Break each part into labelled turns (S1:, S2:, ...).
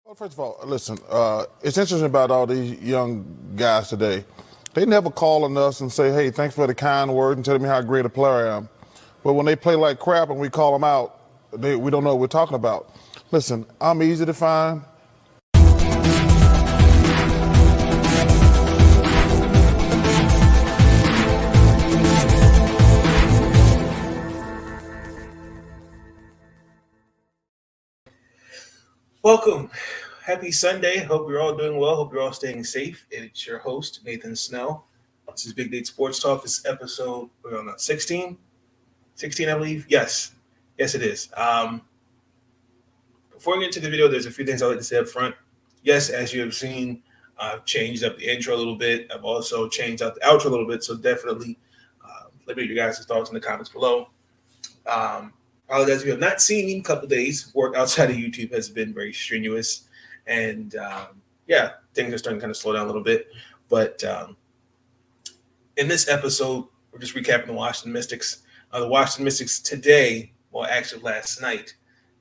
S1: Well, first of all, listen, it's interesting about all these young guys today. They never call on us and say, hey, thanks for the kind word and telling me how great a player I am. But when they play like crap and we call them out, we don't know what we're talking about. Listen, I'm easy to find.
S2: Welcome. Happy Sunday. Hope you're all doing well. Hope you're all staying safe. It's your host, Nathan Snell. This is Big Date Sports Talk. This episode, we're on 16? 16, I believe. Yes. Yes, it is. Before we get into the video, there's a few things I'd like to say up front. Yes, as you have seen, I've changed up the intro a little bit. I've also changed out the outro a little bit. So definitely let me know your guys' thoughts in the comments below. Apologize if you have not seen me in a couple of days. Work outside of YouTube has been very strenuous. And things are starting to kind of slow down a little bit. But in this episode, we're just recapping the Washington Mystics. The Washington Mystics today, well, actually last night,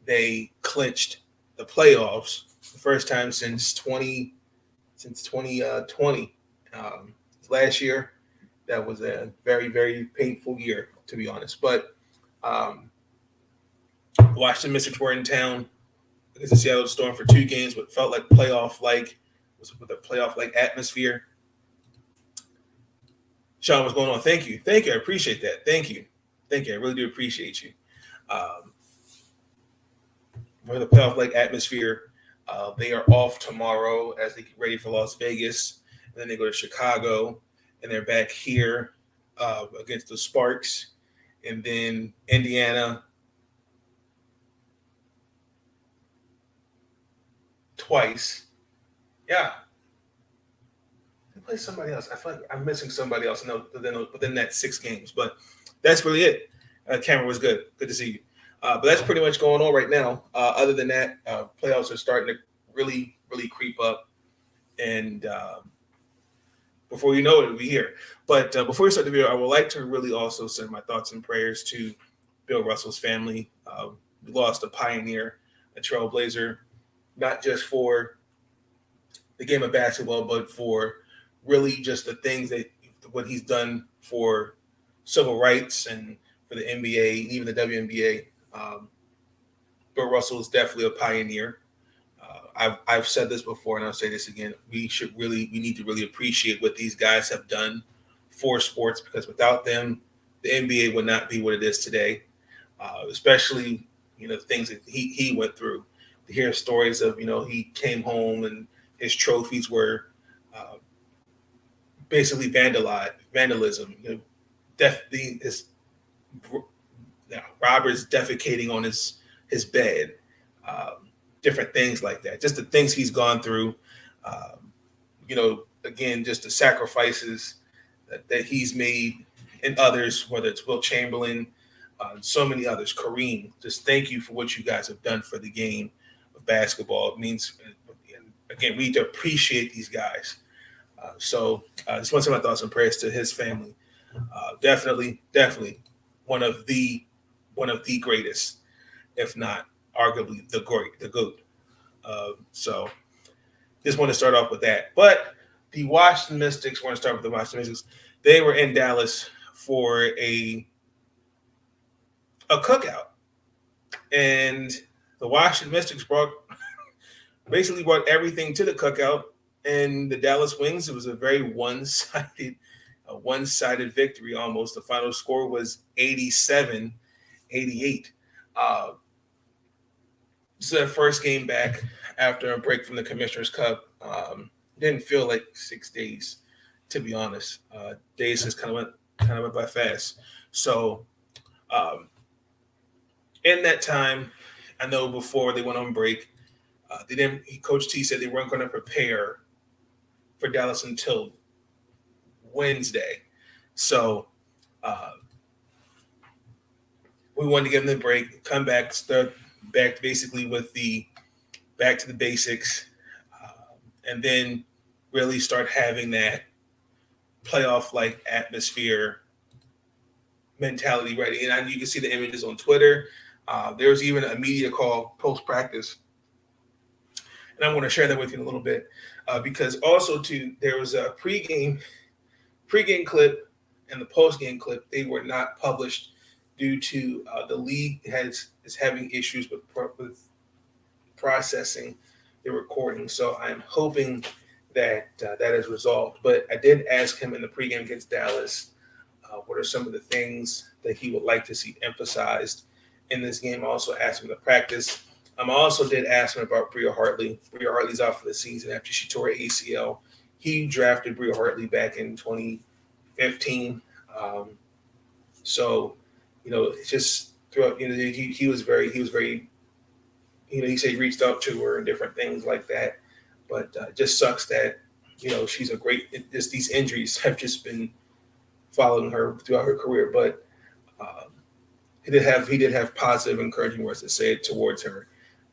S2: they clinched the playoffs the first time since 2020. Last year, that was a very, very painful year, to be honest. But Washington Mystics were in town against the Seattle Storm for 2 games, what felt like playoff-like, was with a playoff-like atmosphere. Sean, what's going on? Thank you. I appreciate that. Thank you. I really do appreciate you. For the playoff-like atmosphere, they are off tomorrow as they get ready for Las Vegas. And then they go to Chicago, and they're back here against the Sparks. And then Indiana twice. Yeah. They play somebody else. I feel like I'm missing somebody else within that 6 games. But that's really it. Cameron was good. Good to see you. But that's pretty much going on right now. Other than that, playoffs are starting to really, really creep up. And before you know it, it'll be here. But before we start the video, I would like to really also send my thoughts and prayers to Bill Russell's family. We lost a pioneer, a trailblazer, not just for the game of basketball, but for really just the things what he's done for civil rights and for the NBA, even the WNBA. Bill Russell is definitely a pioneer. I've said this before, and I'll say this again. We need to really appreciate what these guys have done for sports, because without them, the NBA would not be what it is today. Especially, the things that he went through. To hear stories of, he came home and his trophies were basically vandalism. Robert's defecating on his bed, different things like that. Just the things he's gone through. Again, just the sacrifices that he's made, and others, whether it's Wilt Chamberlain, so many others, Kareem. Just thank you for what you guys have done for the game of basketball. It means, again, we need to appreciate these guys. So I just want to send my thoughts and prayers to his family. Definitely one of the greatest, if not arguably the GOAT. So just want to start off with that. But the Washington Mystics, we're going to start with the Washington Mystics. They were in Dallas for a cookout. And the Washington Mystics basically brought everything to the cookout. And the Dallas Wings, it was a very one-sided victory almost. The final score was 87-88. This is their first game back after a break from the Commissioner's Cup. Didn't feel like 6 days, to be honest. Days just kind of went by fast. So in that time, I know before they went on break, Coach T said they weren't going to prepare for Dallas until Wednesday. So we wanted to give them the break, come back, start back basically with back to the basics, and then really start having that playoff-like atmosphere mentality ready. And you can see the images on Twitter. There was even a media call post-practice. and I'm going to share that with you in a little bit because also too there was a pregame clip and the postgame clip. They were not published due to the league is having issues with processing the recording. So I'm hoping that that is resolved. But I did ask him in the pregame against Dallas, what are some of the things that he would like to see emphasized in this game. I also asked him to practice. I also did ask him about Bria Hartley. Bria Hartley's out for the season after she tore her ACL. He drafted Bria Hartley back in 2015. So, just throughout, he was very, he said he reached out to her and different things like that. But it just sucks that, she's a great, just these injuries have just been following her throughout her career. But he did have positive, encouraging words to say towards her,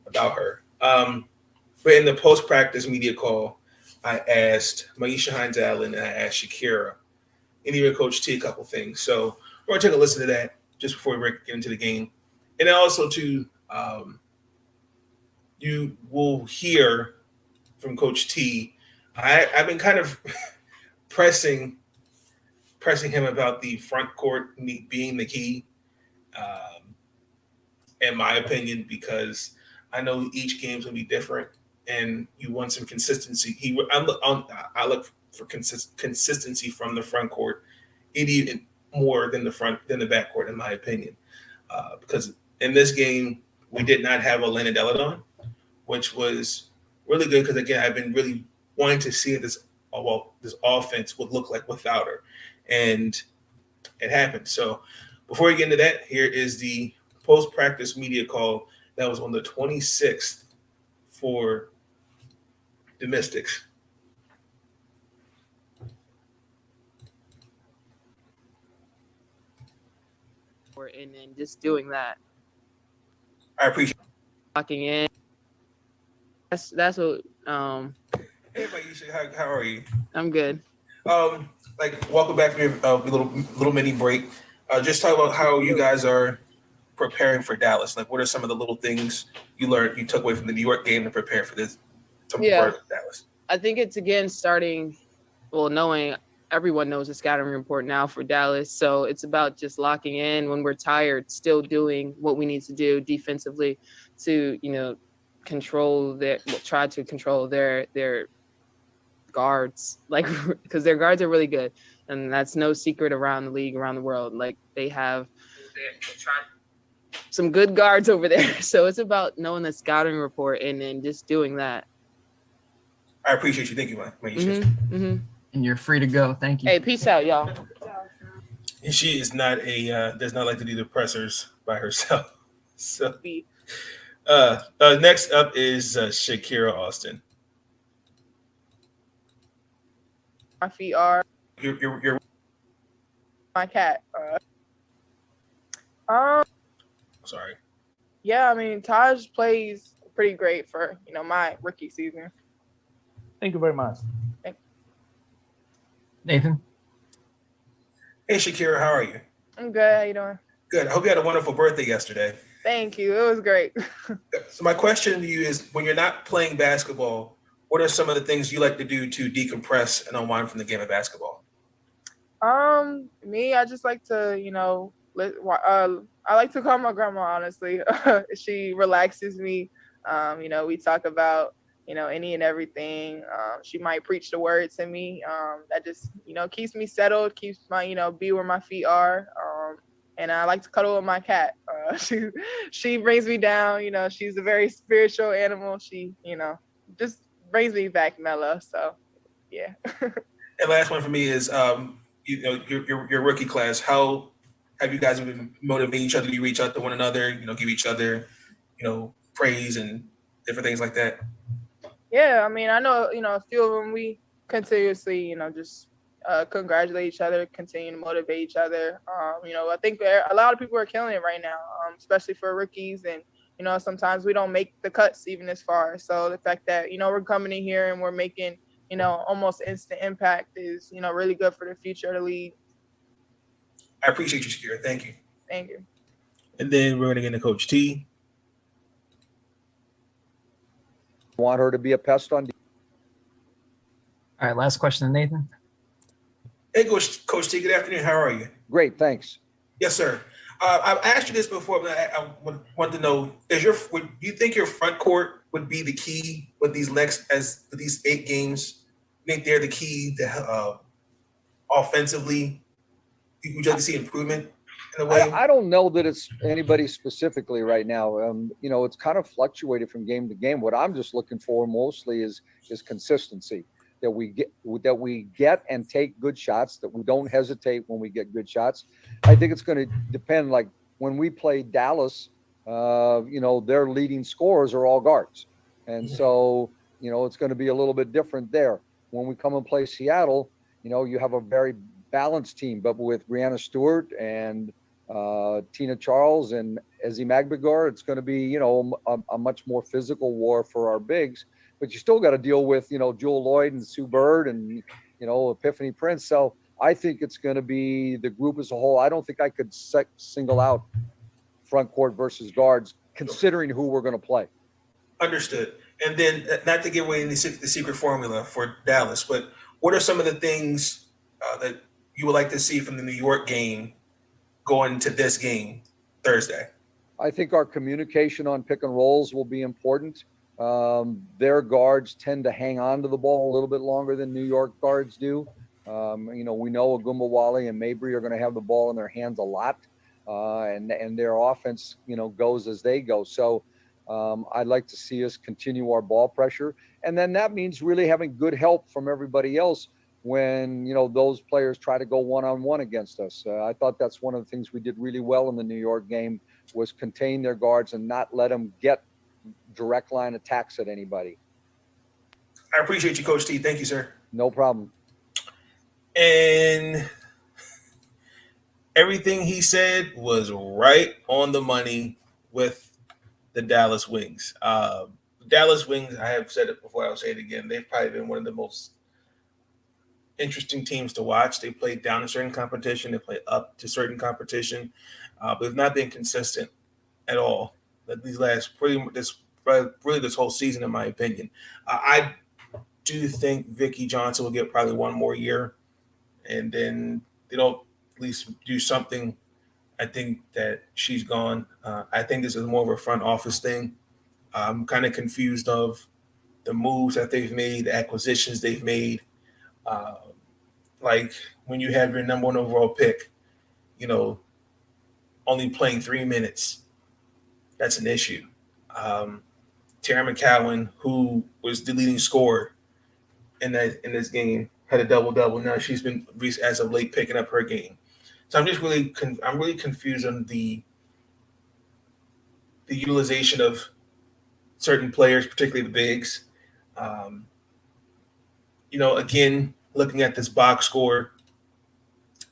S2: about her. But in the post-practice media call, I asked Maisha Hines Allen and I asked Shakira and even Coach T a couple things. So we're going to take a listen to that just before we get into the game. And then also, too, you will hear from Coach T. I've been kind of pressing him about the front court being the key, in my opinion, because I know each game's going to be different and you want some consistency. I look for consistency from the front court, even more than the back court, in my opinion. Because in this game, we did not have Elena Deladon, which was really good because, again, I've been really wanting to see this offense would look like without her. And it happened. So before we get into that, here is the post-practice media call that was on the 26th for the Mystics.
S3: And then just doing that.
S2: I appreciate it.
S3: Locking in. That's what
S2: Hey, Maisha, how are you?
S3: I'm good.
S2: Welcome back from your little mini break. Just talk about how you guys are preparing for Dallas. Like, what are some of the little things you took away from the New York game to prepare for this? For Dallas.
S3: I think it's again starting. Well, knowing everyone knows the scouting report now for Dallas, so it's about just locking in when we're tired, still doing what we need to do defensively to try to control their guards, like, because their guards are really good, and that's no secret around the league, around the world. Like, they have some good guards over there. So it's about knowing the scouting report and then just doing that.
S2: I appreciate you. Thank you, man.
S4: And you're free to go. Thank you.
S3: Hey, peace out, y'all.
S2: And she is not does not like to do the pressers by herself. So next up is Shakira Austin.
S5: My feet are
S2: You're
S5: my cat.
S2: sorry.
S5: Yeah, I mean, Taj plays pretty great for my rookie season.
S6: Thank you very much.
S4: Nathan?
S2: Hey, Shakira, how are you?
S5: I'm good. How you doing?
S2: Good. I hope you had a wonderful birthday yesterday.
S5: Thank you. It was great.
S2: So my question to you is, when you're not playing basketball, what are some of the things you like to do to decompress and unwind from the game of basketball?
S5: Me, I just like to, I like to call my grandma, honestly. She relaxes me. We talk about, any and everything. She might preach the word to me. That just, keeps me settled, keeps my, be where my feet are. And I like to cuddle with my cat. She brings me down. She's a very spiritual animal. She, just brings me back mellow. So, yeah.
S2: And last one for me is, your rookie class. How have you guys been motivating each other? Do you reach out to one another? Give each other, praise and different things like that.
S5: Yeah, I mean, I know, a few of them, we continuously, just congratulate each other, continue to motivate each other. I think a lot of people are killing it right now, especially for rookies. And, sometimes we don't make the cuts even as far. So the fact that, we're coming in here and we're making, almost instant impact is, really good for the future of the league.
S2: I appreciate you, Shakira. Thank you.
S5: Thank you.
S2: And then we're going to get into Coach T.
S7: want her to be a pest on defense.
S4: All right, last question to Nathan.
S2: Hey, Coach T. Good afternoon. How are you?
S7: Great, thanks.
S2: Yes, sir. I've asked you this before, but I want to know: do you think your front court would be the key with these 8 games? You think they're the key to offensively? Would you like to see improvement in a way?
S7: I don't know that it's anybody specifically right now. It's kind of fluctuated from game to game. What I'm just looking for mostly is consistency. That we get and take good shots, that we don't hesitate when we get good shots. I think it's going to depend. Like when we play Dallas, their leading scorers are all guards. And so, it's going to be a little bit different there. When we come and play Seattle, you have a very balanced team, but with Brianna Stewart and Tina Charles and Ezzy Magbegor, it's going to be, a much more physical war for our bigs. But you still got to deal with, Jewel Lloyd and Sue Bird and, Epiphany Prince. So I think it's going to be the group as a whole. I don't think I could single out front court versus guards, considering who we're going to play.
S2: Understood. And then, not to give away the secret formula for Dallas, but what are some of the things that you would like to see from the New York game going to this game Thursday?
S7: I think our communication on pick and rolls will be important. Their guards tend to hang on to the ball a little bit longer than New York guards do. We know Agumbawali and Mabry are going to have the ball in their hands a lot, and their offense, goes as they go. So I'd like to see us continue our ball pressure, and then that means really having good help from everybody else when those players try to go one-on-one against us. I thought that's one of the things we did really well in the New York game, was contain their guards and not let them get direct line attacks at anybody.
S2: I appreciate you, Coach T. Thank you, sir.
S7: No problem.
S2: And everything he said was right on the money with the Dallas Wings. Dallas Wings, I have said it before, I'll say it again, they've probably been one of the most interesting teams to watch. They play down a certain competition, they play up to certain competition, but they've not been consistent at all. These last this whole season, in my opinion. I do think Vicki Johnson will get probably one more year, and then they don't at least do something. I think that she's gone. I think this is more of a front office thing. I'm kind of confused of the moves that they've made, the acquisitions they've made. Like when you have your number 1 overall pick, only playing 3 minutes, that's an issue. Tara McCowan, who was the leading scorer in this game, had a double-double. Now she's been, as of late, picking up her game. So I'm just really confused on the utilization of certain players, particularly the bigs. Again, looking at this box score,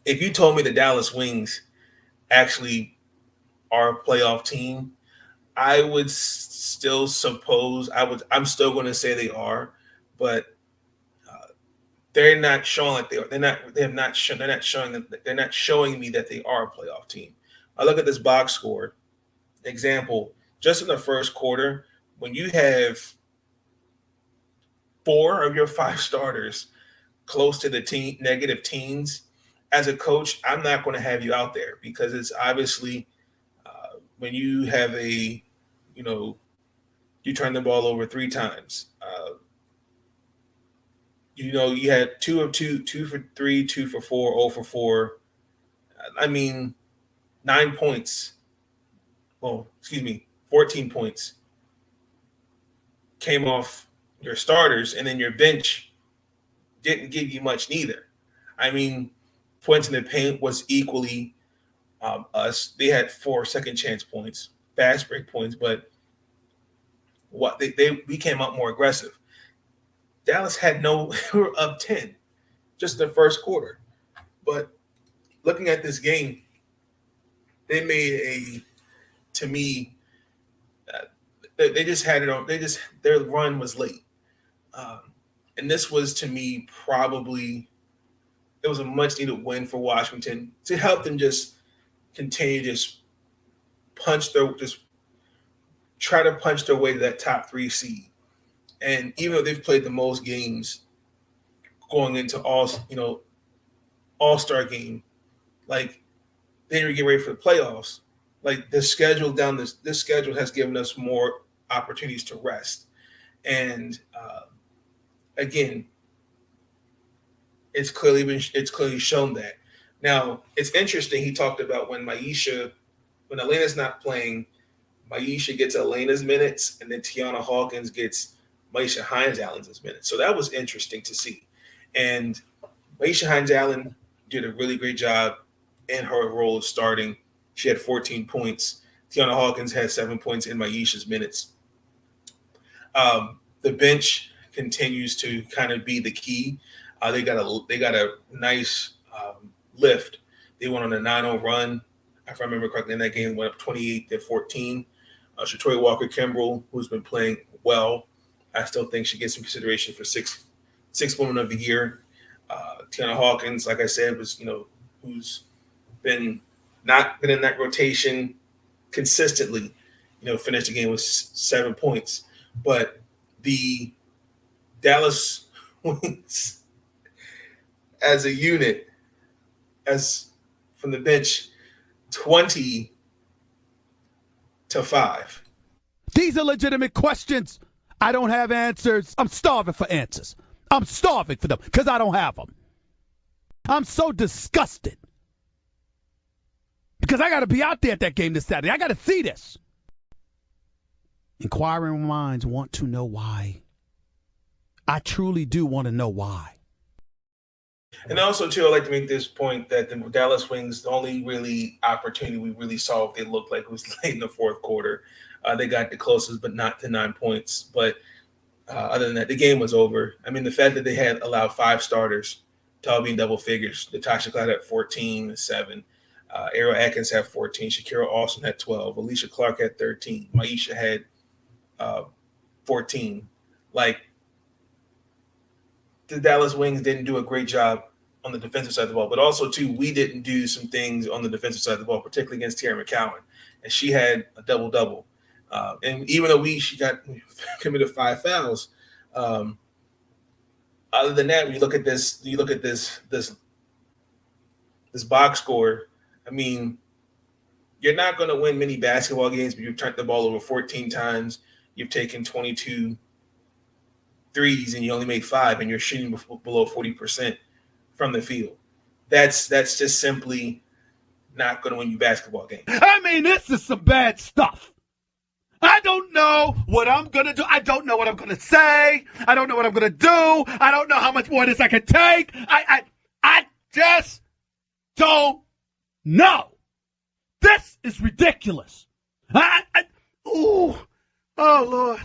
S2: if you told me the Dallas Wings actually are a playoff team, I would still suppose I'm still going to say they are, but they're not showing like they are. They're not showing me that they are a playoff team. I look at this box score example. Just in the first quarter, when you have 4 of your 5 starters close to the negative teens, as a coach, I'm not going to have you out there, because it's obviously when you have you turn the ball over 3 times. You had 2 of 2, 2 for 3, 2 for 4, 0 for 4. I mean, 9 points. Well, 14 points came off your starters, and then your bench didn't give you much neither. I mean, points in the paint was equally us. They had 4 second chance points, fast break points, but we came up more aggressive. Dallas had we were up 10 just the first quarter. But looking at this game, they made they just had it on. Their run was late. And this was, to me, probably, it was a much needed win for Washington to help them just continue to try to punch their way to that top 3 seed. And even though they've played the most games going into All-Star game, like then you get ready for the playoffs. Like the schedule this schedule has given us more opportunities to rest. And again, it's clearly shown that. Now it's interesting. He talked about when Elena's not playing, Maisha gets Elena's minutes, and then Tiana Hawkins gets Maisha Hines-Allen's minutes. So that was interesting to see. And Maisha Hines-Allen did a really great job in her role of starting. She had 14 points. Tiana Hawkins had 7 points in Maisha's minutes. The bench continues to kind of be the key. They got a nice lift. They went on a 9-0 run. If I remember correctly, in that game, went up 28-14. Shatoya Walker-Kimbrell, who's been playing well, I still think she gets some consideration for sixth woman of the year. Tiana Hawkins, like I said, who's not been in that rotation consistently, finished the game with 7 points. But the Dallas Wings as a unit, as from the bench, 20-5.
S8: These are legitimate questions. I don't have answers. I'm starving for answers. I'm starving for them because I don't have them. I'm so disgusted because I got to be out there at that game this Saturday. I got to see this. Inquiring minds want to know why. I truly do want to know why.
S2: And also, too, I'd like to make this point that the Dallas Wings, the only really opportunity we really saw what they looked like was late in the fourth quarter. They got the closest, but not to 9 points. But other than that, the game was over. I mean, the fact that they had allowed 5 starters to all be in double figures. Natasha Cloud had 14, 7. Ariel Atkins had 14. Shakira Austin had 12. Alicia Clark had 13. Maisha had 14. Like, the Dallas Wings didn't do a great job on the defensive side of the ball, but also, too, we didn't do some things on the defensive side of the ball, particularly against Tara McCowan. And she had a double-double. And even though she got committed 5 fouls, other than that, when you look at this box score, I mean, you're not going to win many basketball games, but you've turned the ball over 14 times. You've taken 22 threes and you only made 5, and you're shooting below 40% from the field. That's just simply not going to win you basketball games.
S8: I mean, this is some bad stuff. I don't know what I'm going to do. I don't know what I'm going to say. I don't know what I'm going to do. I don't know how much more of this I can take. I just don't know. This is ridiculous. Oh, Lord.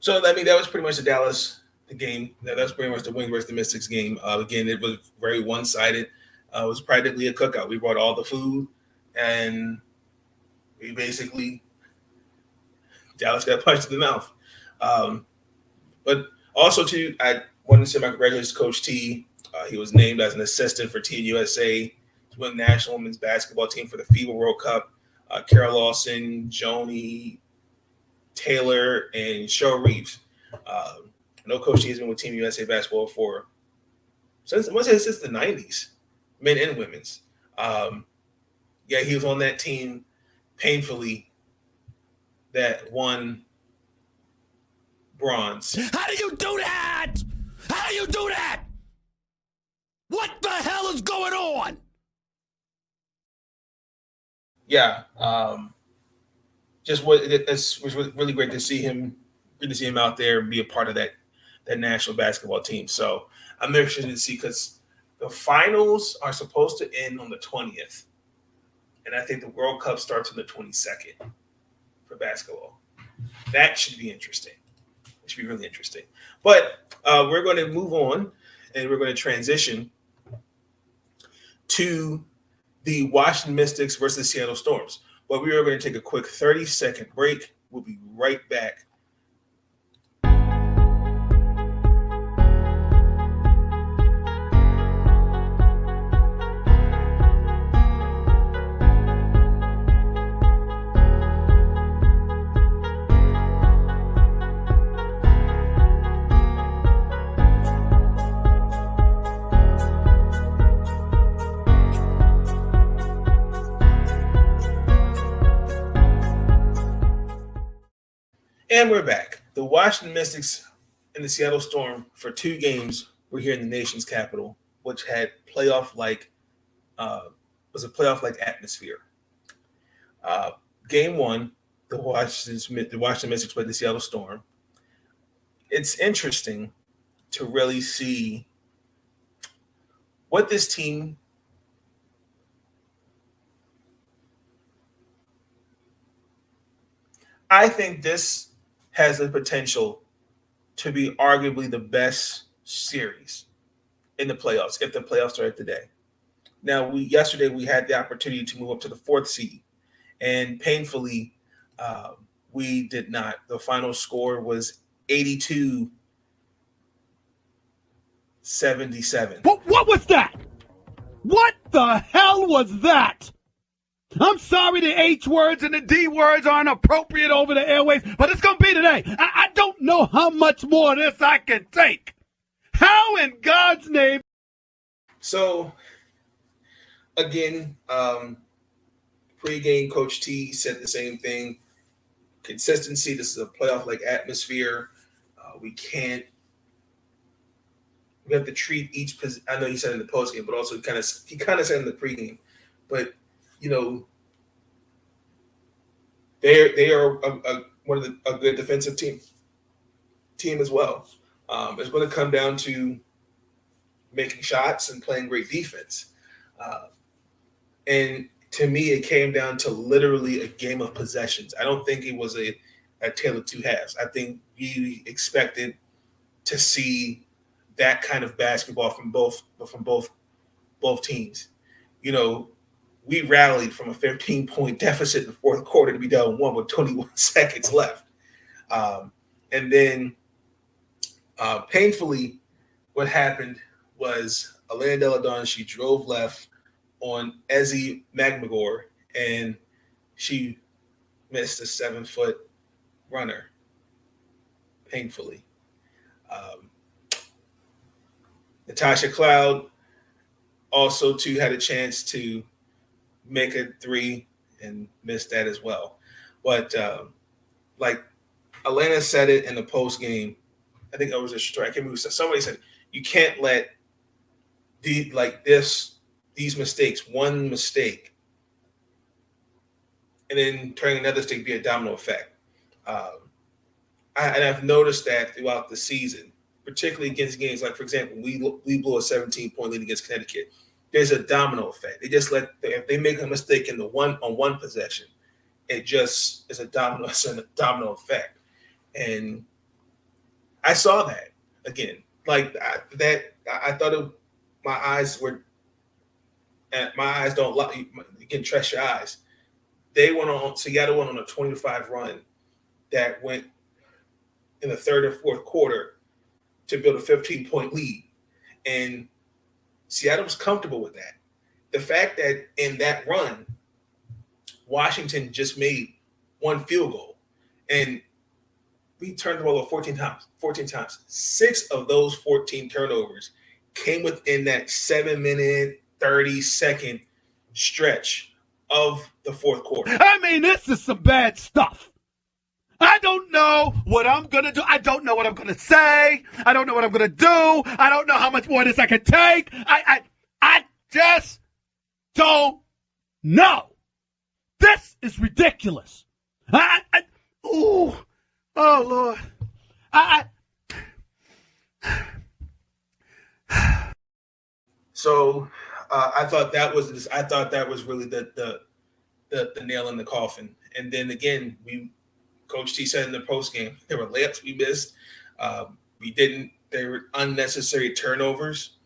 S2: So, I mean, that was pretty much the game. That's pretty much the Wing versus the Mystics game. Again, it was very one-sided. It was practically a cookout. We brought all the food, and we basically Dallas got punched in the mouth. But also, too, I wanted to say my congratulations to Coach T. He was named as an assistant for Team USA to win the National Women's Basketball Team for the FIBA World Cup. Carol Lawson, Joni Taylor, and Cheryl Reeves. I know Coach T has been with Team USA basketball since the 90s, men and women's. He was on that team painfully that won bronze.
S8: How do you do that? How do you do that? What the hell is going on?
S2: Yeah, it was really great to see him. Good to see him out there and be a part of that national basketball team. So I'm interested to see, because the finals are supposed to end on the 20th, and I think the World Cup starts on the 22nd for basketball. That should be interesting. It should be really interesting. But we're going to move on, and we're going to transition to the Washington Mystics versus the Seattle Storms. But we are going to take a quick 30-second break. We'll be right back. And we're back. The Washington Mystics and the Seattle Storm for 2 games were here in the nation's capital, which had was a playoff-like atmosphere. Game 1, the Washington Mystics played the Seattle Storm. It's interesting to really see what this team I think this has the potential to be arguably the best series in the playoffs if the playoffs start today. Now, yesterday we had the opportunity to move up to the 4th seed, and painfully, we did not. The final score was 82-77.
S8: What was that? What the hell was that? I'm sorry the H words and the D words aren't appropriate over the airwaves, but it's going to be today. I don't know how much more of this I can take. How in God's name?
S2: So, again, pregame Coach T said the same thing. Consistency, this is a playoff-like atmosphere. We have to treat each position. I know he said in the postgame, but also he kind of said in the pregame. But they are a good defensive team as well. It's going to come down to making shots and playing great defense. And to me, it came down to literally a game of possessions. I don't think it was a tale of 2 halves. I think we expected to see that kind of basketball from both teams. We rallied from a 15-point deficit in the 4th quarter to be down 1 with 21 seconds left. And then painfully, what happened was Elena Deladon, she drove left on Ezzy Magmagor, and she missed a 7-foot runner, painfully. Natasha Cloud also, too, had a chance to make a 3 and missed that as well. But like Elena said it in the post game, I think it was a strike. I can't remember. Somebody said you can't let these mistakes, one mistake, and then turning another mistake be a domino effect. I've noticed that throughout the season, particularly against games like, for example, we blew a 17-point lead against Connecticut. There's a domino effect. They just if they make a mistake on one possession, it just is a domino effect. And I saw that again. Like I thought my eyes don't lie. You can trust your eyes. Seattle went on a 20-5 run that went in the 3rd or 4th quarter to build a 15-point lead. And Seattle was comfortable with that. The fact that in that run, Washington just made 1 field goal, and we turned the ball over 14 times. 6 of those 14 turnovers came within that 7-minute, 30-second stretch of the 4th quarter.
S8: I mean, this is some bad stuff. I don't know what I'm going to do. I don't know what I'm going to say. I don't know what I'm going to do. I don't know how much more of this I can take. I just don't know. This is ridiculous. Oh, Lord.
S2: So I thought that was really the nail in the coffin. And then again, Coach T said in the post game, there were layups we missed. There were unnecessary turnovers.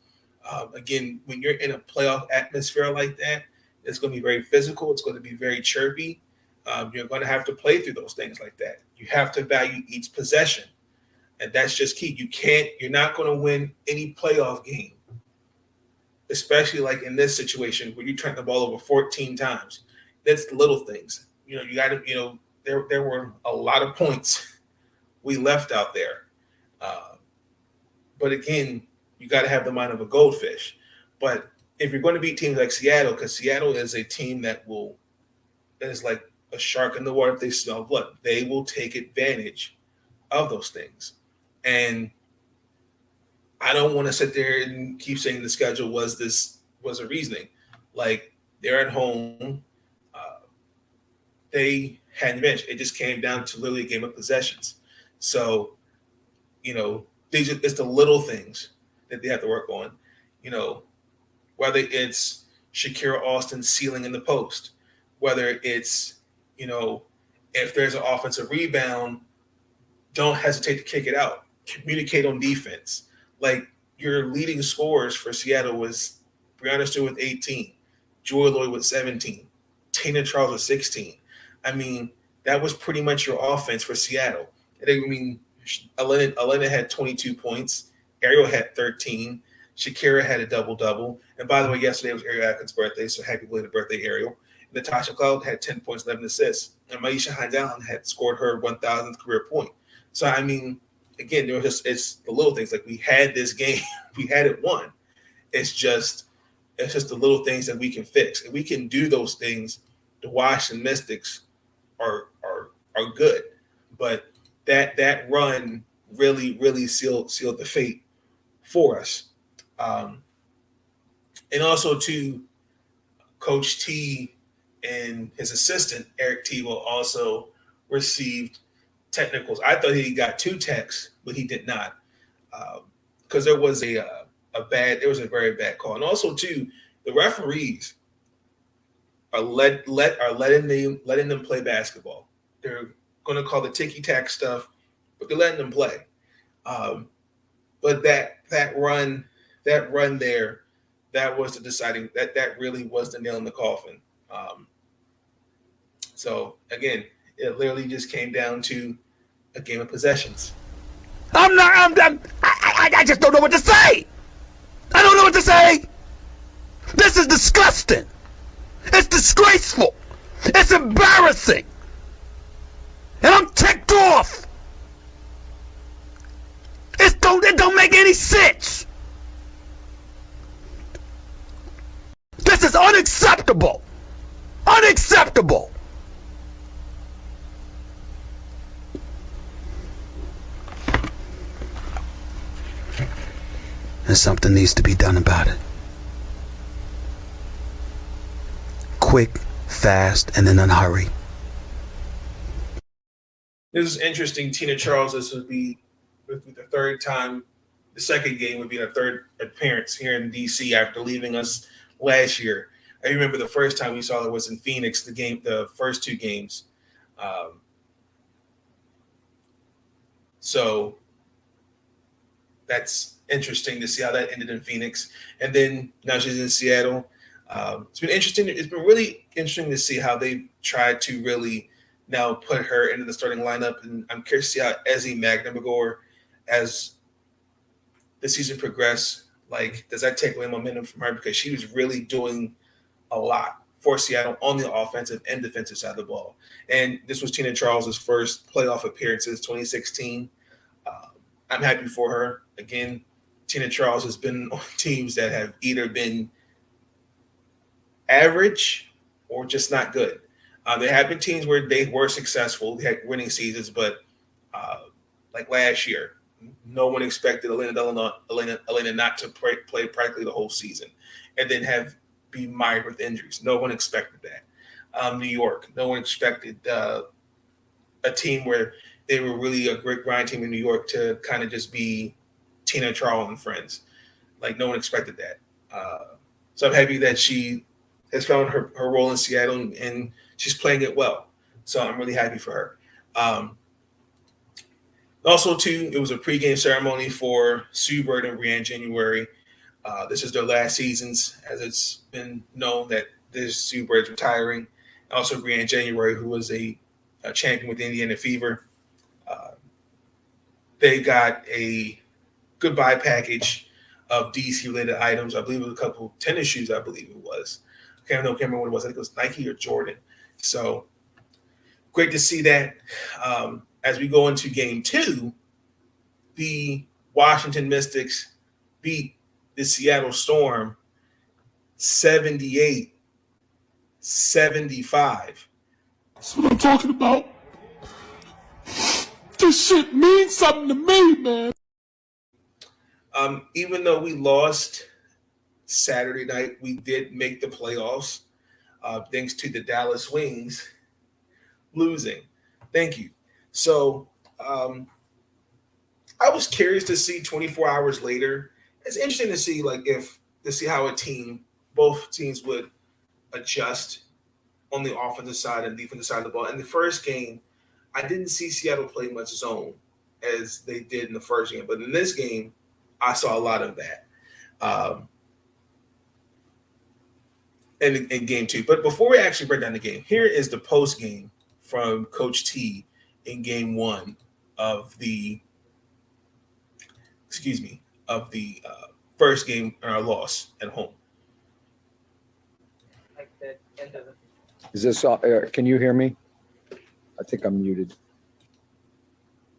S2: Again, when you're in a playoff atmosphere like that, it's going to be very physical. It's going to be very chirpy. You're going to have to play through those things like that. You have to value each possession, and that's just key. You're not going to win any playoff game, especially like in this situation where you turn the ball over 14 times. That's the little things. You got to, there were a lot of points we left out there. But again, you got to have the mind of a goldfish. But if you're going to beat teams like Seattle, because Seattle is a team that is like a shark in the water if they smell blood, they will take advantage of those things. And I don't want to sit there and keep saying the schedule was a reasoning. Like, they're at home, they had an advantage. It just came down to literally a game of possessions. So, it's the little things that they have to work on. Whether it's Shakira Austin sealing in the post, whether it's, if there's an offensive rebound, don't hesitate to kick it out. Communicate on defense. Like, your leading scorers for Seattle was Breonna Stewart with 18, Joy Lloyd with 17, Tina Charles with 16. I mean, that was pretty much your offense for Seattle. Elena had 22 points. Ariel had 13. Shakira had a double-double. And by the way, yesterday was Ariel Atkins' birthday, so happy belated birthday, Ariel. Natasha Cloud had 10 points, 11 assists. And Maisha Hindallen had scored her 1,000th career point. So, again, it's the little things. Like, we had this game. We had it won. It's just the little things that we can fix. If we can do those things, the Washington Mystics are good. But that run really sealed the fate for us. And also, to Coach T and his assistant, Eric T, will also received technicals. I thought he got 2 techs, but he did not, because there was a very bad call. And also, too, the referees are letting them play basketball. They're going to call the ticky-tack stuff, but they're letting them play. But that run there, that was the deciding, that really was the nail in the coffin. So again, it literally just came down to a game of possessions.
S8: I just don't know what to say. I don't know what to say. This is disgusting. It's disgraceful. It's embarrassing. And I'm ticked off. It don't make any sense. This is unacceptable. Unacceptable. And something needs to be done about it. Quick, fast, and in a hurry.
S2: This is interesting. Tina Charles, this would be the third time. The second game would be her third appearance here in D.C. after leaving us last year. I remember the first time we saw her was in Phoenix, the first 2 games. So that's interesting to see how that ended in Phoenix. And then now she's in Seattle. It's been interesting. It's been really interesting to see how they tried to really now put her into the starting lineup. And I'm curious to see how Ezzy Magnamagor, as the season progressed, like, does that take away momentum from her? Because she was really doing a lot for Seattle on the offensive and defensive side of the ball. And this was Tina Charles's first playoff appearance since 2016. I'm happy for her. Again, Tina Charles has been on teams that have either been average or just not good. There have been teams where they were successful, they had winning seasons, but like last year, no one expected Elena not to play practically the whole season, and then be mired with injuries. No one expected that. New York, no one expected a team where they were really a great grind team in New York to kind of just be Tina Charles and friends. Like, no one expected that. So I'm happy that she has found her role in Seattle, and she's playing it well. So I'm really happy for her. Also, too, it was a pregame ceremony for Sue Bird and Brianne January. This is their last seasons, as it's been known that this Sue Bird's retiring. Also, Brianne January, who was a champion with Indiana Fever. They got a goodbye package of DC-related items. I believe it was a couple tennis shoes, I believe it was. I can't remember what it was. I think it was Nike or Jordan. So great to see that. As we go into game 2, the Washington Mystics beat the Seattle Storm 78-75.
S8: That's what I'm talking about. This shit means something to me, man.
S2: Even though we lost Saturday night, we did make the playoffs, thanks to the Dallas Wings losing. Thank you. So I was curious to see 24 hours later. It's interesting to see how both teams would adjust on the offensive side and defensive side of the ball. In the first game, I didn't see Seattle play much zone as they did in the first game, but in this game, I saw a lot of that. In game two. But before we actually break down the game, here is the post game from Coach T in game one of the first game loss at home.
S7: Is this, can you hear me? I think I'm muted.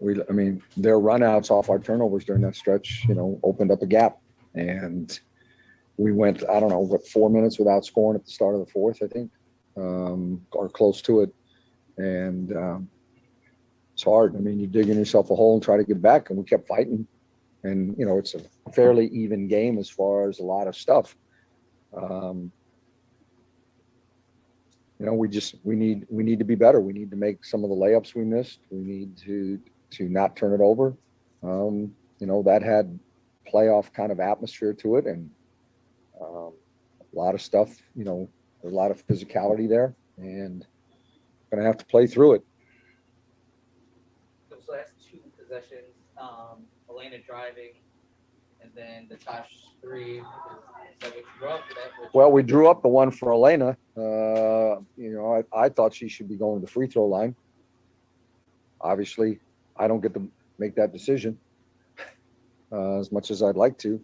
S7: Their runouts off our turnovers during that stretch, opened up a gap. And we went, 4 minutes without scoring at the start of the fourth, I think, or close to it. And it's hard. You dig in yourself a hole and try to get back, and we kept fighting. And, it's a fairly even game as far as a lot of stuff. We need to be better. We need to make some of the layups we missed. We need to not turn it over. That had playoff kind of atmosphere to it, and a lot of stuff, there's a lot of physicality there, and going to have to play through it.
S9: Those last two possessions, Elena driving, and then the Tosh three. Is that what you drew up for that?
S7: Well, we drew up the one for Elena. I thought she should be going to the free throw line. Obviously, I don't get to make that decision as much as I'd like to.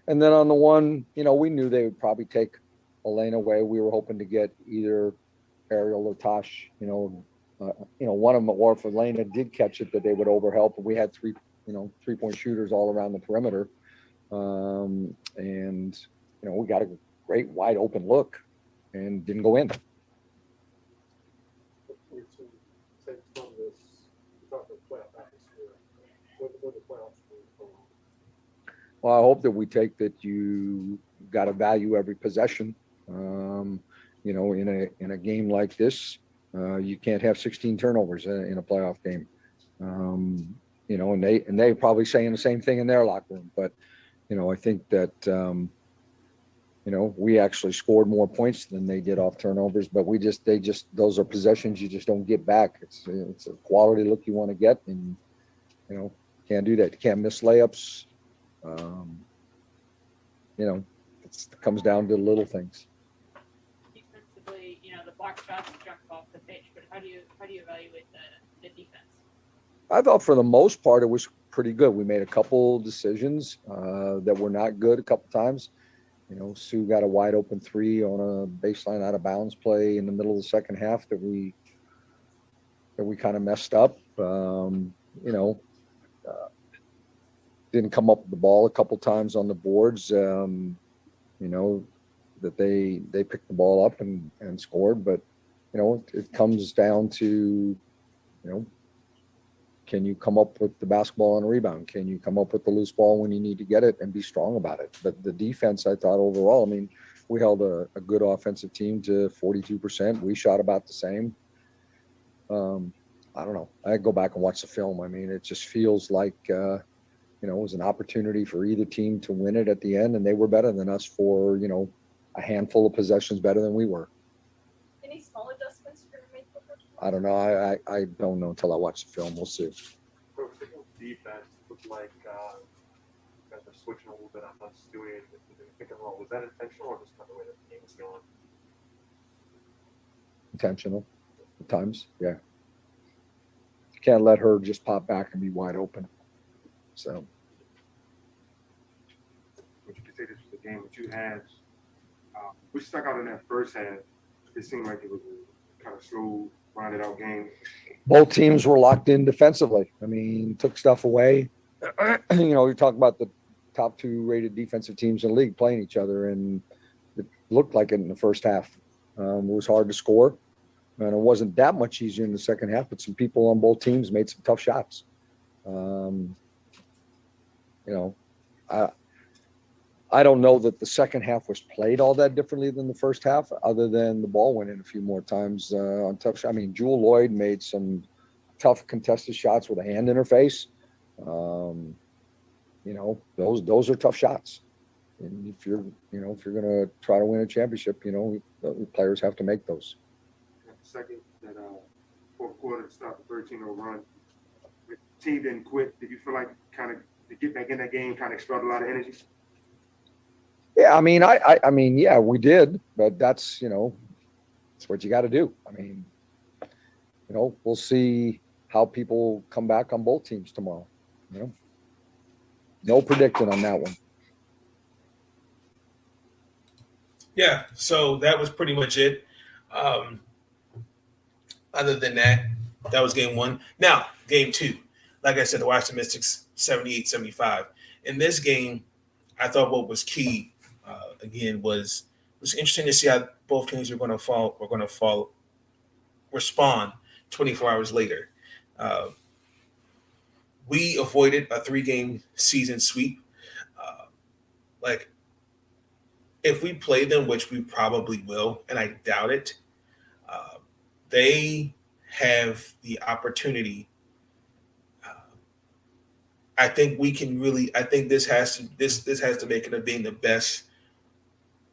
S7: And then on the one, we knew they would probably take Elena away. We were hoping to get either Ariel or Tosh, one of them, or if Elena did catch it, that they would overhelp. We had three-point shooters all around the perimeter. We got a great wide open look and didn't go in. Well, I hope that we take that you got to value every possession. In a game like this, you can't have 16 turnovers in a playoff game. And they probably saying the same thing in their locker room. But I think that we actually scored more points than they did off turnovers. But those are possessions you just don't get back. It's a quality look you want to get, and can't do that. You can't miss layups. It comes down to little things.
S10: Defensively, the block shots jumped off the pitch, but how do you evaluate the defense?
S7: I thought for the most part it was pretty good. We made a couple decisions that were not good a couple times. Sue got a wide open three on a baseline out of bounds play in the middle of the second half that we kind of messed up. Didn't come up with the ball a couple times on the boards. That they picked the ball up and scored, but it comes down to can you come up with the basketball on a rebound? Can you come up with the loose ball when you need to get it and be strong about it? But the defense, I thought overall, we held a good offensive team to 42%. We shot about the same. I don't know. I go back and watch the film. It just feels like it was an opportunity for either team to win it at the end, and they were better than us for a handful of possessions better than we were.
S10: Any small adjustments you're going to make?
S7: I don't know. I don't know until I watch the film. We'll see.
S11: Defense looked like you guys are switching a little bit on us doing pick and roll. Was that intentional or just kind of the way that the game was going?
S7: Intentional at times, yeah. You can't let her just pop back and be wide open. So.
S11: Would you say this was a game that you had? We stuck out in that first half. It seemed like it was a kind of slow, rounded out game.
S7: Both teams were locked in defensively. Took stuff away. You talk about the top two rated defensive teams in the league playing each other, and it looked like it in the first half. It was hard to score. And it wasn't that much easier in the second half, but some people on both teams made some tough shots. I don't know that the second half was played all that differently than the first half, other than the ball went in a few more times on tough shots. I mean, Jewel Lloyd made some tough contested shots with a hand in her face. Those are tough shots. And if you're going to try to win a championship, the players have to make those.
S11: Second, that fourth quarter to start the 13-0 run. The team didn't quit. Did you feel like kind of to get back in that game kind of expelled a lot of energy?
S7: Yeah, I mean, yeah, we did, but that's what you got to do. I mean, we'll see how people come back on both teams tomorrow. No predicting on that one.
S2: Yeah, so that was pretty much it. Other than that, that was game one. Now, game two. Like I said, the Washington Mystics 78-75. In this game, I thought what was key, again, was interesting to see how both teams were going to respond 24 hours later. We avoided a 3-game season sweep. If we play them, which we probably will, and I doubt it, they have the opportunity. I think we can really. I think this has to make it of being the best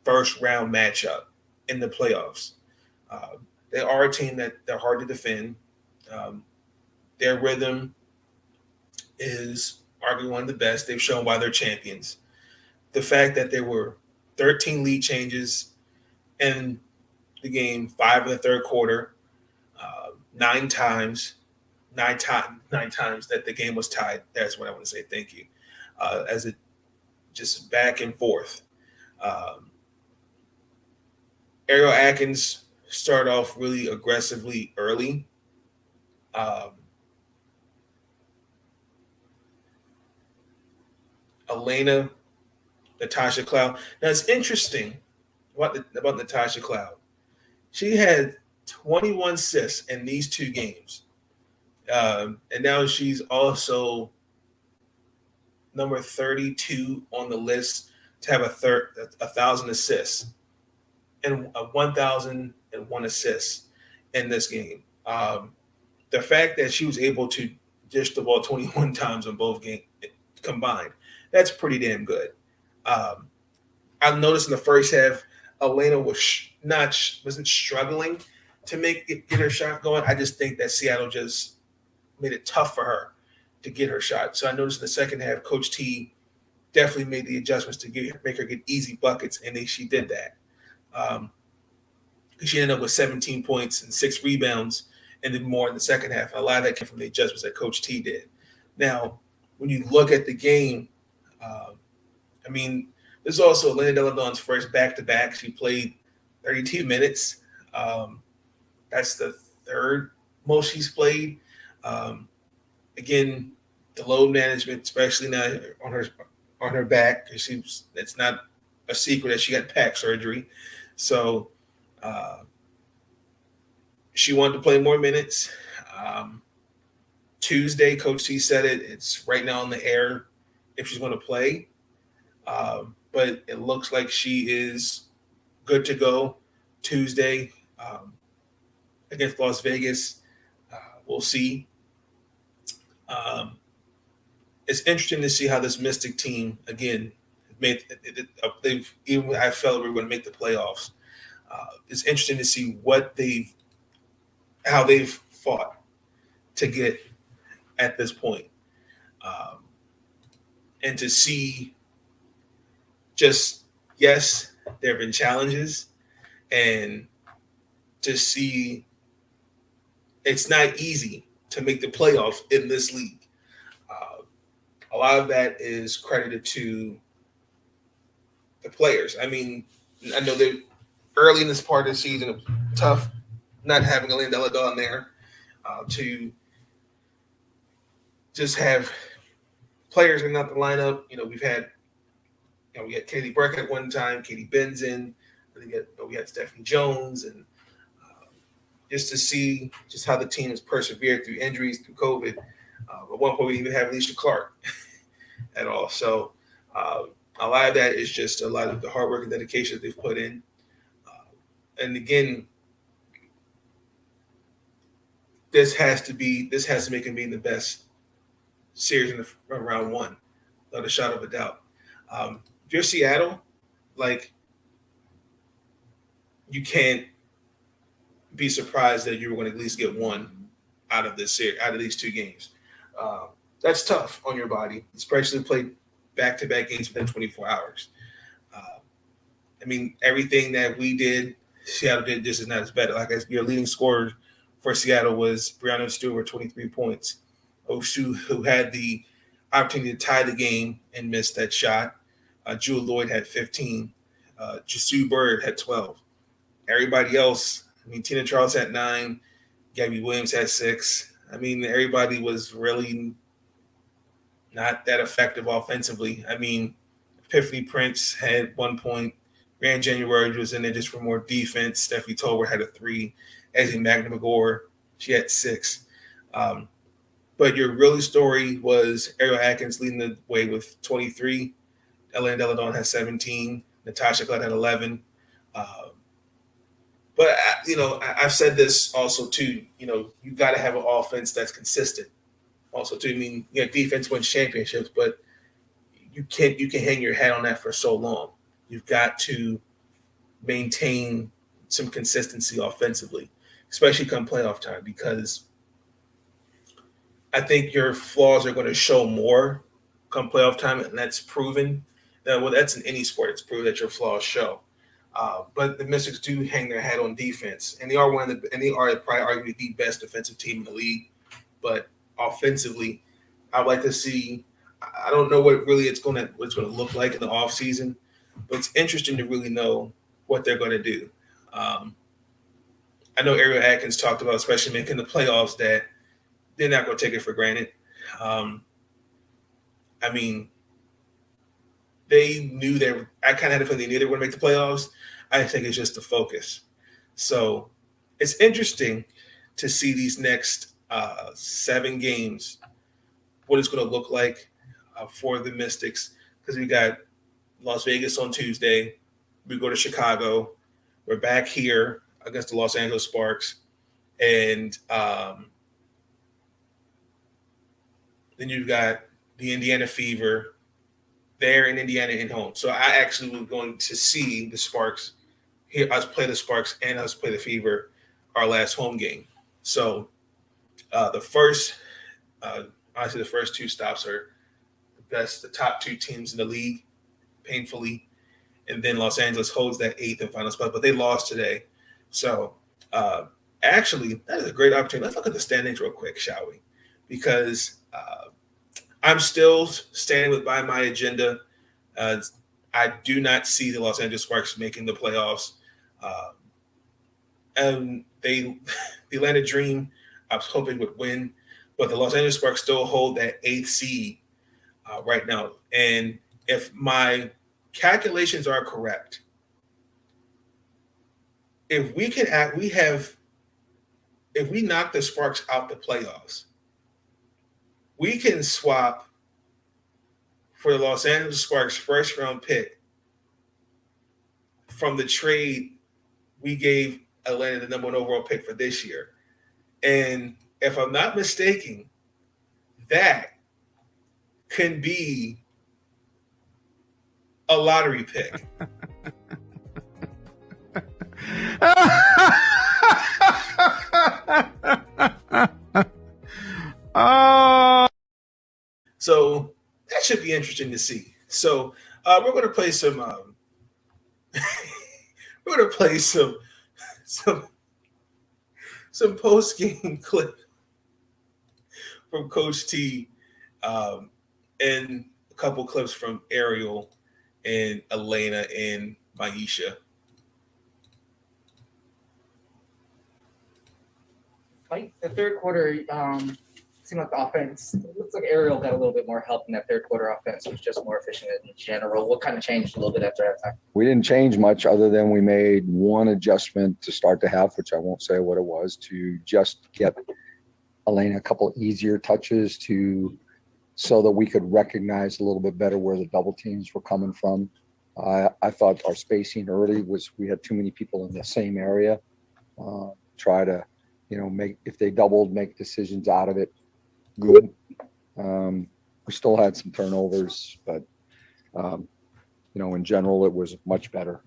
S2: first round matchup in the playoffs. They are a team that they're hard to defend. Their rhythm is arguably one of the best. They've shown why they're champions. The fact that there were 13 lead changes in the game, 5 in the third quarter, 9 times that the game was tied. That's what I want to say. Thank you. As it just back and forth. Ariel Atkins started off really aggressively early. Elena, Natasha Cloud. Now it's interesting about Natasha Cloud. She had 21 assists in these 2 games. And now she's also number 32 on the list to have 1,000 assists and 1,001 assists in this game. The fact that she was able to dish the ball 21 times in both games combined, that's pretty damn good. I've noticed in the first half, Elena wasn't struggling to get her shot going. I just think that Seattle just made it tough for her to get her shot. So I noticed in the second half, Coach T definitely made the adjustments to make her get easy buckets, and she did that. She ended up with 17 points and 6 rebounds, and then more in the second half. A lot of that came from the adjustments that Coach T did. Now, when you look at the game, this is also Elena Deladon's first back-to-back. She played 32 minutes. That's the third most she's played. Again, the load management, especially now on her back, because it's not a secret that she got back surgery. So she wanted to play more minutes. Tuesday, Coach T said it's right now in the air if she's going to play. But it looks like she is good to go Tuesday against Las Vegas. We'll see. It's interesting to see how this Mystic team, again, I felt we were going to make the playoffs. It's interesting to see how they've fought to get at this point. And to see yes, there have been challenges, and to see it's not easy to make the playoffs in this league. A lot of that is credited to the players. I know that early in this part of the season, it was tough not having Elena Deladon there to just have players in the lineup. We had Katie Burke at one time, Katie Benzin. We had Stephanie Jones, and just to see just how the team has persevered through injuries, through COVID. At one point, we didn't even have Alicia Clark at all. So a lot of that is just a lot of the hard work and dedication that they've put in. And again, this has to make it being the best series in round one, without a shadow of a doubt. If you're Seattle, like, you can't be surprised that you were going to at least get one out of this series, out of these two games. That's tough on your body, especially played back-to-back games within 24 hours. I mean, everything that we did, Seattle did just as not as better. Like, your leading scorer for Seattle was Brianna Stewart, 23 points. Osu, who had the opportunity to tie the game and missed that shot. Jewel Lloyd had 15. Jasu Bird had 12. Everybody else, I mean, Tina Charles had 9. Gabby Williams had 6. I mean, everybody was really not that effective offensively. I mean, Epiphany Prince had 1 point. Rand January was in there just for more defense. Stephanie Tolbert had a 3. Ezzy McNamara, she had 6. But your really story was Ariel Atkins leading the way with 23. Elaine Deladon had 17. Natasha Glenn had 11. But, I've said this also, too. You got to have an offense that's consistent. Also, too, I mean, defense wins championships, but you can hang your hat on that for so long. You've got to maintain some consistency offensively, especially come playoff time, because I think your flaws are going to show more come playoff time, and that's proven. Well, that's in any sport. It's proven that your flaws show. But the Mystics do hang their hat on defense, and they are probably arguably the best defensive team in the league. But offensively, I'd like to see. I don't know what it's going to look like in the offseason, but it's interesting to really know what they're going to do. I know Ariel Atkins talked about, especially making the playoffs, that they're not going to take it for granted. I mean, they knew I kind of had a feeling they knew they were going to make the playoffs. I think it's just the focus. So it's interesting to see these next 7 games, what it's going to look like for the Mystics, because we got Las Vegas on Tuesday. We go to Chicago. We're back here against the Los Angeles Sparks. And then you've got the Indiana Fever there in Indiana and home. So I actually was going to see the Sparks, hear us play the Sparks and us play the Fever, our last home game. So the first 2 stops are the top 2 teams in the league, painfully. And then Los Angeles holds that 8th and final spot, but they lost today. So actually, that is a great opportunity. Let's look at the standings real quick, shall we? Because I'm still standing by my agenda. I do not see the Los Angeles Sparks making the playoffs. And the Atlanta Dream, I was hoping would win, but the Los Angeles Sparks still hold that 8th seed right now. And if my calculations are correct, if we knock the Sparks out the playoffs, we can swap for the Los Angeles Sparks first round pick from the trade we gave Atlanta the number 1 overall pick for this year. And if I'm not mistaken, that can be a lottery pick. So that should be interesting to see. So we're going to play some. We're going to play some post game clip from Coach T, and a couple clips from Ariel and Elena and Maisha.
S9: Like the third quarter, seemed like the offense, it looks like Ariel got a little bit more help in that third quarter. Offense was just more efficient in general. What kind of changed a little bit after that time?
S7: We didn't change much other than we made one adjustment to start the half, which I won't say what it was, to just get Elena a couple easier touches so that we could recognize a little bit better where the double teams were coming from. I thought our spacing early we had too many people in the same area. Try to, if they doubled, make decisions out of it. Good. We still had some turnovers, but in general, it was much better.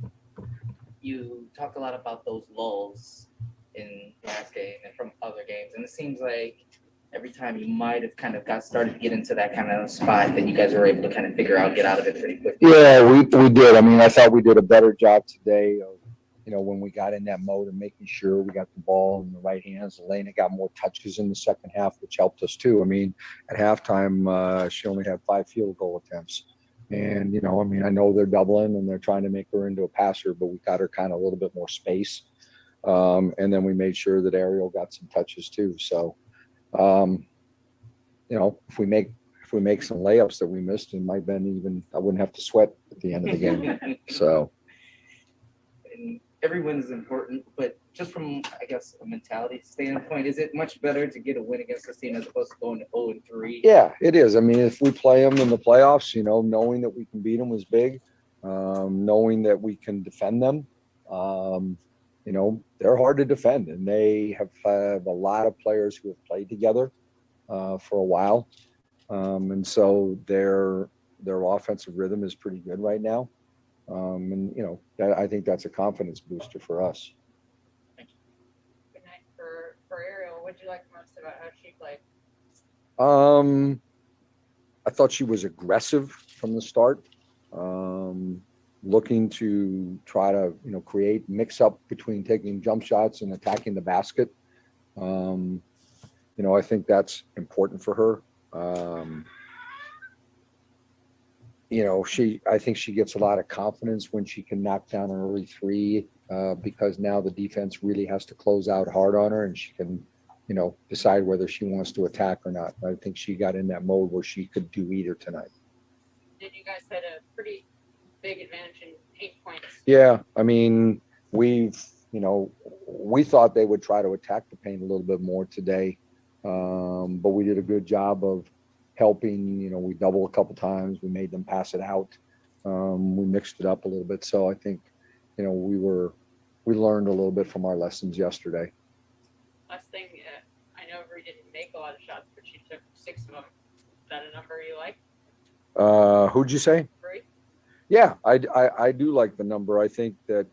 S9: You talked a lot about those lulls in last game and from other games, and it seems like every time you might have kind of started to get into that kind of spot that you guys were able to kind of figure out, get out of it pretty quickly.
S7: Yeah, we did. I mean, I thought we did a better job today of, when we got in that mode of making sure we got the ball in the right hands. Elena got more touches in the second half, which helped us too. I mean, at halftime, she only had 5 field goal attempts. And, I know they're doubling and they're trying to make her into a passer, but we got her kind of a little bit more space. And then we made sure that Ariel got some touches too. So, if we make some layups that we missed, it might have been I wouldn't have to sweat at the end of the game. So.
S9: And every win is important, but just from, I guess, a mentality standpoint, is it much better to get a win against this team as opposed to going to 0-3?
S7: Yeah, it is. I mean, if we play them in the playoffs, knowing that we can beat them was big. Knowing that we can defend them, they're hard to defend, and they have a lot of players who have played together for a while, and so their offensive rhythm is pretty good right now. I think that's a confidence booster for us.
S10: Good night for Ariel. What did you like most about how she played?
S7: I thought she was aggressive from the start, looking to try to create mix up between taking jump shots and attacking the basket. I think that's important for her. I think she gets a lot of confidence when she can knock down an early 3, because now the defense really has to close out hard on her, and she can, decide whether she wants to attack or not. I think she got in that mode where she could do either tonight.
S10: Then you guys had a pretty big advantage in 8 points.
S7: Yeah, I mean, we thought they would try to attack the paint a little bit more today, but we did a good job of helping. We doubled a couple times. We made them pass it out. We mixed it up a little bit. So I think, we learned a little bit from our lessons yesterday.
S10: Last thing, I know Bree didn't make a lot of shots, but she took 6 of them. Is that a number you like?
S7: Who'd you say?
S10: Bree?
S7: Yeah, I do like the number. I think that,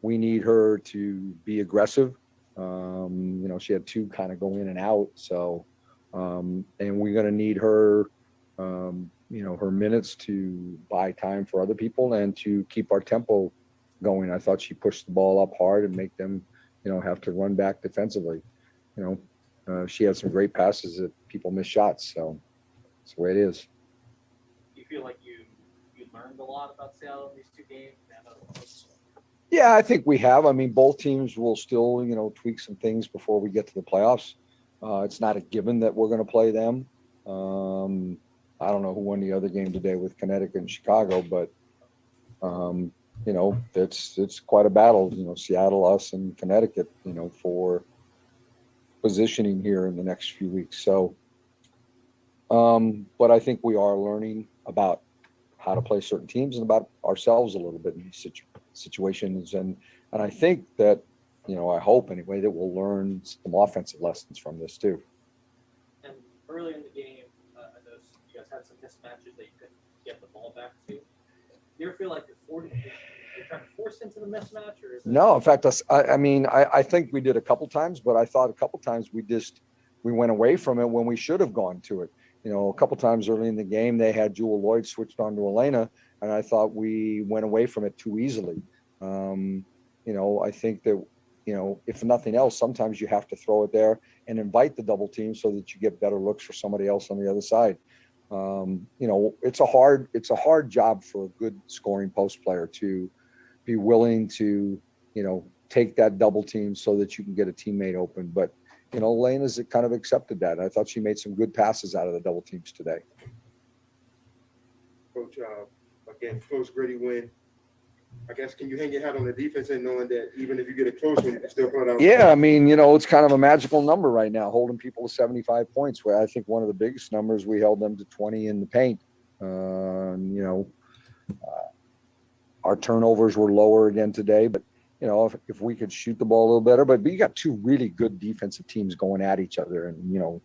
S7: we need her to be aggressive. She had 2 kind of go in and out. So, and we're going to need her, her minutes to buy time for other people and to keep our tempo going. I thought she pushed the ball up hard and make them, have to run back defensively. She had some great passes that people missed shots. So that's the way it is.
S9: Do you feel like you learned a lot about Seattle in these 2 games?
S7: Yeah, I think we have. I mean, both teams will still, tweak some things before we get to the playoffs. It's not a given that we're going to play them. I don't know who won the other game today with Connecticut and Chicago, but it's quite a battle. Seattle, us, and Connecticut. For positioning here in the next few weeks. So, but I think we are learning about how to play certain teams and about ourselves a little bit in these situations, and I think that. I hope anyway that we'll learn some offensive lessons from this too.
S9: And early in the game, I noticed you guys had some mismatches that you couldn't get the ball back to. Do you ever feel like you're trying to force into the mismatch, or is it...
S7: No, in fact, I think we did a couple times, but I thought a couple times we went away from it when we should have gone to it. A couple times early in the game, they had Jewel Lloyd switched on to Elena, and I thought we went away from it too easily. I think that. If nothing else, sometimes you have to throw it there and invite the double team so that you get better looks for somebody else on the other side. It's a hard job for a good scoring post player to be willing to, take that double team so that you can get a teammate open. But Lena's kind of accepted that. I thought she made some good passes out of the double teams today.
S11: Coach, again, close, gritty win. I guess, can you hang your hat on the defense and knowing that even if you get a close one, you can still put it out?
S7: Yeah, I mean, it's kind of a magical number right now, holding people to 75 points, where I think one of the biggest numbers, we held them to 20 in the paint. Our turnovers were lower again today, but if we could shoot the ball a little better, but you got two really good defensive teams going at each other, and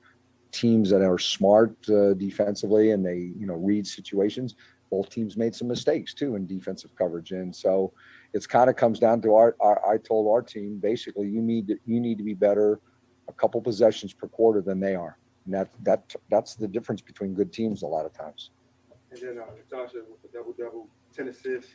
S7: teams that are smart defensively, and they read situations. Both teams made some mistakes too in defensive coverage, and so it's kind of comes down to I told our team basically you need to be better a couple possessions per quarter than they are, and that's the difference between good teams a lot of times.
S11: And then Natasha with the double, 10 assists.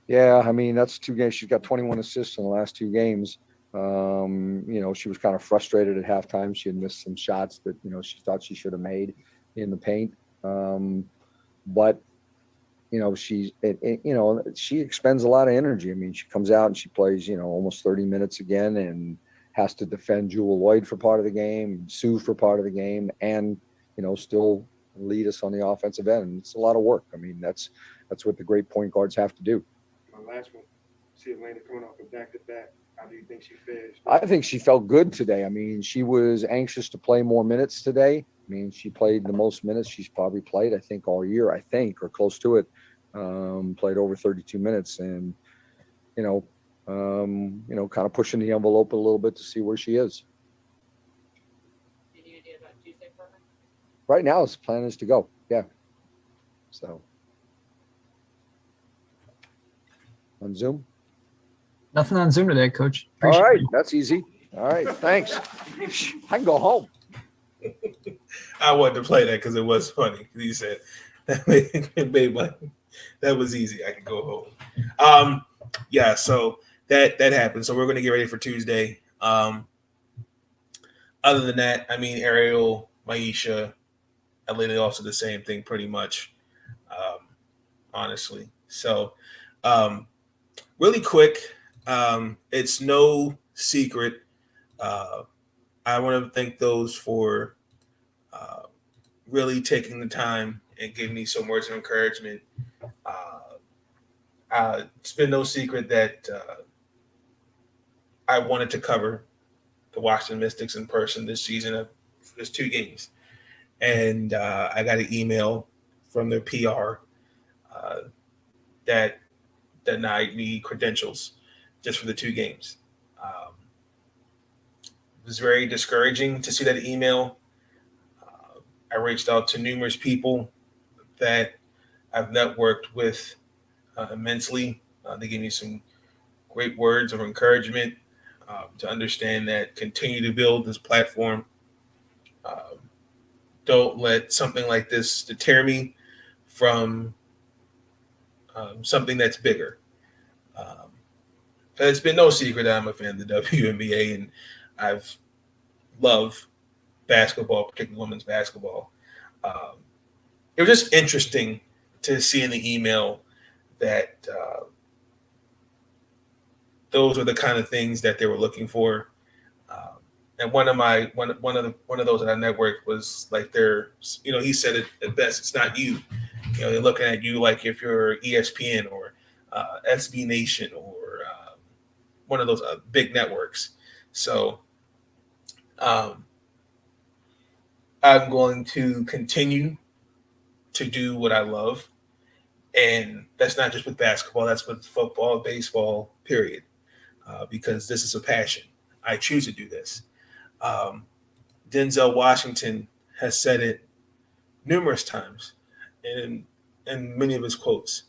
S7: Yeah, I mean, that's 2 games. She's got 21 assists in the last 2 games. She was kind of frustrated at halftime. She had missed some shots that, she thought she should have made in the paint. But she expends a lot of energy. I mean, she comes out and she plays, almost 30 minutes again and has to defend Jewel Lloyd for part of the game, Sue for part of the game, and, still lead us on the offensive end. It's a lot of work. I mean, that's what the great point guards have to do.
S11: My last one, see Elena coming off a back-to-back. How do you think she fares?
S7: I think she felt good today. I mean, she was anxious to play more minutes today. I mean, she played the most minutes she's probably played, I think, all year, or close to it. Played over 32 minutes and, kind of pushing the envelope a little bit to see where she is.
S10: Any idea about Tuesday for her?
S7: Right now, the plan is to go. Yeah. So. On Zoom?
S4: Nothing on Zoom today, Coach.
S7: All right. That's easy. All right. Thanks. I can go home.
S2: I wanted to play that because it was funny. He said that was easy. I could go home. Yeah, so that happened. So we're going to get ready for Tuesday. Other than that, I mean, Ariel, Maisha, Elena also the same thing pretty much, honestly. So really quick, it's no secret. I want to thank those for really taking the time and giving me some words of encouragement. It's been no secret that I wanted to cover the Washington Mystics in person this season. There's 2 games. And I got an email from their PR that denied me credentials just for the 2 games. It was very discouraging to see that email. I reached out to numerous people that I've networked with immensely. They gave me some great words of encouragement to understand that continue to build this platform. Don't let something like this deter me from something that's bigger. It's been no secret that I'm a fan of the WNBA, and I've loved basketball, particularly women's basketball. It was just interesting to see in the email that those are the kind of things that they were looking for. And one of those that I networked was like he said it at best, it's not you. They're looking at you like if you're ESPN or SB Nation or one of those big networks. So I'm going to continue to do what I love. And that's not just with basketball, that's with football, baseball, period. Because this is a passion. I choose to do this. Denzel Washington has said it numerous times in many of his quotes.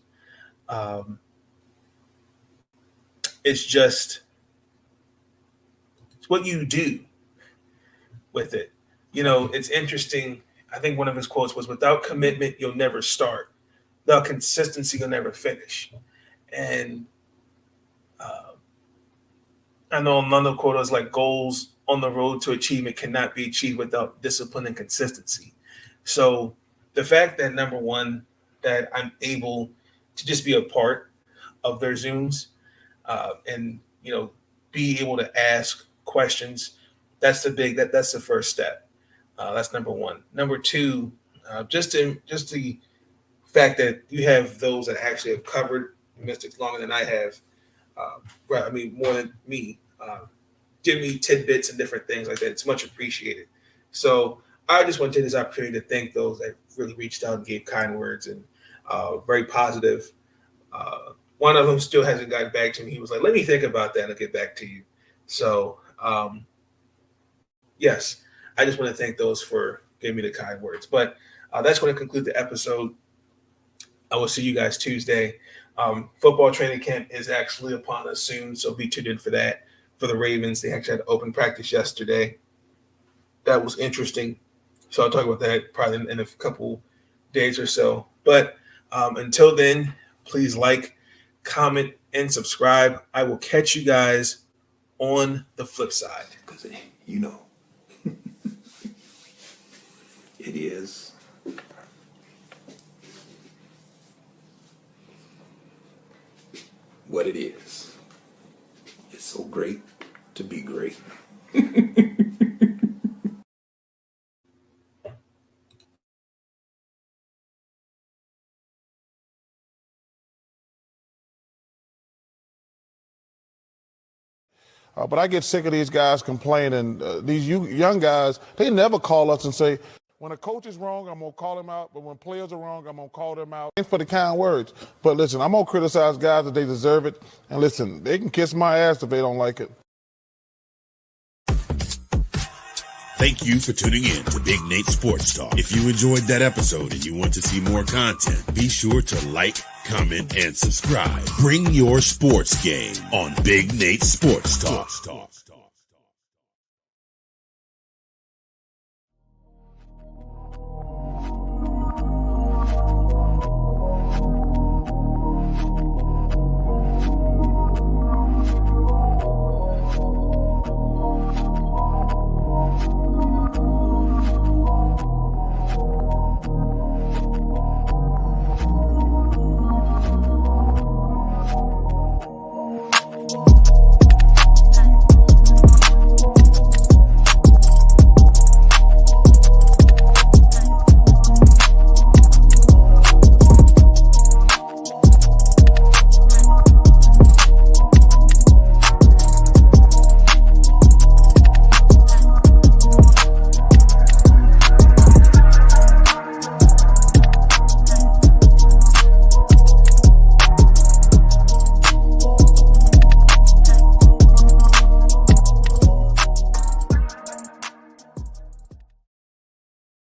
S2: It's what you do with it. It's interesting. I think one of his quotes was, without commitment, you'll never start. Without consistency, you'll never finish. And I know another quote was like, goals on the road to achievement cannot be achieved without discipline and consistency. So the fact that, number one, that I'm able to just be a part of their Zooms and, be able to ask questions that's the first step. That's number one. Number two, just the fact that you have those that actually have covered Mystics longer than I have. Right, I mean more than me. Give me tidbits and different things like that. It's much appreciated. So I just want to take this opportunity to thank those that really reached out and gave kind words and very positive. One of them still hasn't gotten back to me. He was like, let me think about that and I'll get back to you. So, yes, I just want to thank those for giving me the kind words. But that's going to conclude the episode. I will see you guys Tuesday. Football training camp is actually upon us soon, so be tuned in for that. For the Ravens, they actually had open practice yesterday. That was interesting. So I'll talk about that probably in a couple days or so. But until then, please like, comment, and subscribe. I will catch you guys on the flip side.
S12: Because, you know, it is what it is. It's so great to be great.
S1: But I get sick of these guys complaining. These young guys, they never call us and say, when a coach is wrong, I'm going to call him out. But when players are wrong, I'm going to call them out. Thanks for the kind words. But listen, I'm going to criticize guys that they deserve it. And listen, they can kiss my ass if they don't like it.
S13: Thank you for tuning in to Big Nate Sports Talk. If you enjoyed that episode and you want to see more content, be sure to like, comment, and subscribe. Bring your sports game on Big Nate Sports Talk.